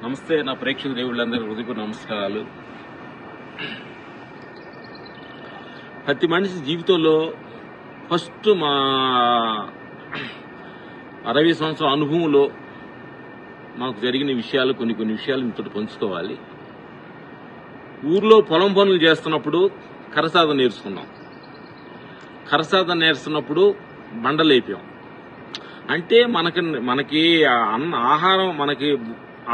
నమస్తే, నా ప్రేక్షక దేవుళ్ళందరికీ హృదయపూర్వక నమస్కారాలు. ప్రతి మనిషి జీవితంలో ఫస్ట్ మా 60 సంవత్సరాల అనుభవంలో మాకు జరిగిన విషయాలు కొన్ని విషయాలు మీతో పంచుకోవాలి. ఊర్లో పొలం పనులు చేస్తున్నప్పుడు కరసాద నేర్చుకున్నాం. కరసాద నేర్చుకున్నప్పుడు బండలేపాం. అంటే మనకి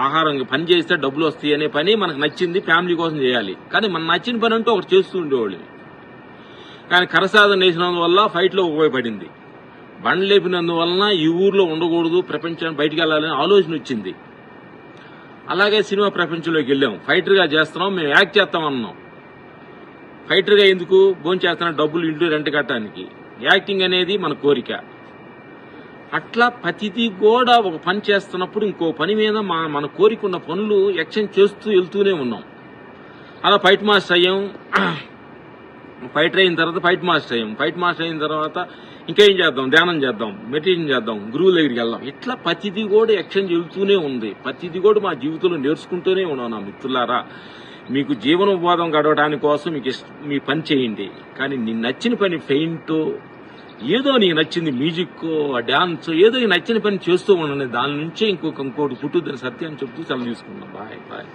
ఆహారం పని చేస్తే డబ్బులు వస్తాయి అనే పని మనకు నచ్చింది, ఫ్యామిలీ కోసం చేయాలి. కానీ మన నచ్చిన పని అంటూ ఒకటి చేస్తూ ఉండేవాళ్ళు. కానీ కరసాదం వేసినందువల్ల ఫైట్లో ఉపయోగపడింది. బండ్లు లేపినందువలన ఈ ఊర్లో ఉండకూడదు, ప్రపంచానికి బయటికి వెళ్ళాలని ఆలోచన వచ్చింది. అలాగే సినిమా ప్రపంచంలోకి వెళ్ళాం. ఫైటర్గా చేస్తున్నాం, మేము యాక్ట్ చేస్తామన్నాం. ఫైటర్గా ఎందుకు భోంచేస్తున్నాం, డబ్బులు ఇంటి రెంట్ కట్టడానికి. యాక్టింగ్ అనేది మన కోరిక. అట్లా ప్రతిదీ కూడా ఒక పని చేస్తున్నప్పుడు ఇంకో పని మీద మన కోరిక ఉన్న పనులు ఎక్స్చేంజ్ చేస్తూ వెళ్తూనే ఉన్నాం. అలా ఫైట్ మాస్టర్ అయ్యాం. ఫైటర్ అయిన తర్వాత ఫైట్ మాస్టర్ అయ్యాం. ఫైట్ మాస్టర్ అయిన తర్వాత ఇంకేం చేద్దాం, ధ్యానం చేద్దాం, మెడిటేషన్ చేద్దాం, గురువుల దగ్గరికి వెళ్దాం. ఇట్లా ప్రతిదీ కూడా ఎక్స్చేంజ్ వెళ్తూనే ఉంది. ప్రతిదీ కూడా మా జీవితంలో నేర్చుకుంటూనే ఉన్నాం. నా మిత్రులారా, మీకు జీవనోపాధం గడవడానికి కోసం మీ పని చేయండి. కానీ నీ నచ్చిన పని పెయింట్, ఏదో నీకు నచ్చింది మ్యూజిక్, డాన్స్, ఏదో నచ్చిన పని చేస్తూ ఉండండి. దాని నుంచే ఇంకోటి పుట్టుద్దని సత్యాన్ని చెప్తూ సెలవు తీసుకున్నాం. Bye bye.